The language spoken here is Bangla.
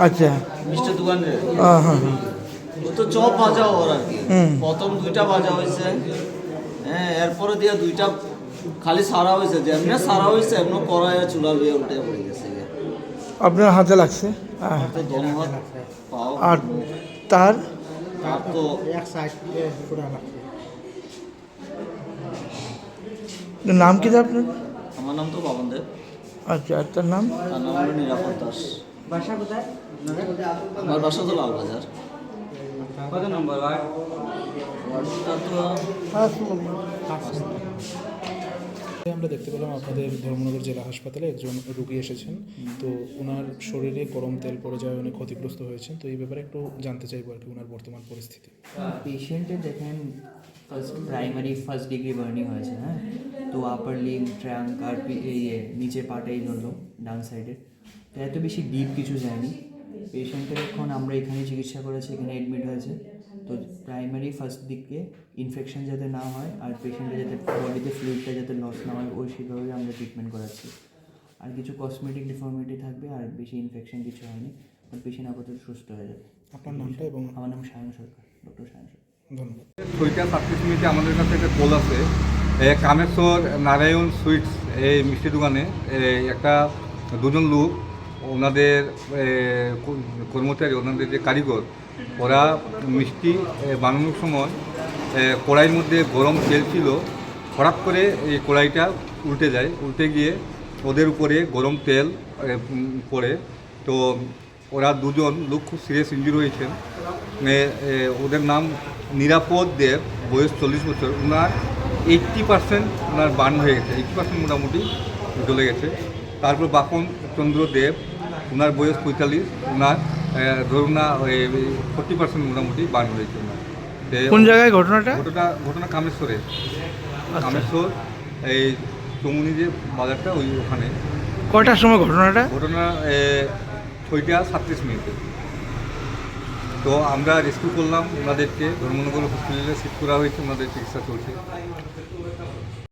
আচ্ছা মিষ্টি দোকানে হ্যাঁ হ্যাঁ তো চপ ভাজা ওর আর কি প্রথম 2টা ভাজা হয়েছে, হ্যাঁ এরপরে দিয়ে 2টা খালি সারা হয়েছে, যেমনি সারা হয়েছে এমন কড়াই চুলা দিয়ে উল্টে পড়ে গেছে। আপনার হাতে লাগছে তো দম হাত পাও আর তার তো নাম কি আপনার? আমার নাম তো বাবন দেব। আচ্ছা আর তার নাম? তার নাম হলো নিরাপদ দাস। বাসা কোথায়? আমার বাসা তো লালবাজার। কত নম্বর ওয়ার্ড? ওয়ার্ডটা তো আমরা দেখতে পেলাম আপনাদের ধর্মনগর জেলা হাসপাতালে একজন রোগী এসেছেন, তো ওনার শরীরে গরম তেল পড়ে যাওয়ায় উনি ক্ষতিগ্রস্ত হয়েছেন। তো এই ব্যাপারে একটু জানতে চাইবো আর কি ওনার বর্তমান পরিস্থিতি। পেশেন্টের দেখেন ফার্স্ট ডিগ্রি বার্নিং হয়েছে, হ্যাঁ, তো আপার লিম ট্রাঙ্ক আর নিচে পাটাই ধরলো ডান সাইডে, তো এত বেশি ডিপ কিছু যায়নি। পেশেন্টের এখন আমরা এখানে চিকিৎসা করেছি, এখানে অ্যাডমিট হয়েছে। তো প্রাইমারি ফার্স্ট দিকে ইনফেকশন যাতে না হয় আর পেশেন্টের যাতে বডিতে ফ্লুইডটা যাতে লস না হয় ওই সেভাবে আমরা ট্রিটমেন্ট করাচ্ছি। আর কিছু কসমেটিক ডিফর্মিটি থাকবে, আর বেশি ইনফেকশন কিছু হয়নি, আর পেশেন্ট আপাতত সুস্থ হয়ে যাবে। আপনার নামটা এবং? আমার নাম সায়ন সরকার, ডক্টর সায়ন সরকার। ধন্যবাদ। 6:36 মিনিটে আমাদের কাছে একটা কল আছে, কামেশ্বর নারায়ণ সুইটস এই মিষ্টি দোকানে একটা দুজন লোক, ওনাদের কর্মচারী, ওনাদের যে কারিগর, ওরা মিষ্টি বানানোর সময় কড়াইয়ের মধ্যে গরম তেল ছিল, হঠাৎ করে এই কড়াইটা উল্টে যায়, উল্টে গিয়ে ওদের উপরে গরম তেল পড়ে। তো ওরা দুজন লোক খুব সিরিয়াস ইনজুরি হয়েছেন। ওদের নাম নিরাপদ দেব, বয়স 40 বছর। ওনার 80% ওনার বার্ন হয়ে গেছে, 80% মোটামুটি জ্বলে গেছে। তারপর বাপন চন্দ্র দেব, ওনার বয়স 45, ওনার ধরুন না 40% মোটামুটি বার্ন হয়েছে ওনার। কোন জায়গায় ঘটনাটা? ঘটনা কামেশ্বরে, কামেশ্বর এই চমুনি যে বাজারটা ওখানে। কয়টার সময় ঘটনা 6:37 মিনিটে। তো আমরা রেস্কিউ করলাম ওনাদেরকে, ধর্মনগর হসপিটালে শিফট করা হয়েছে, ওনাদের চিকিৎসা চলছে।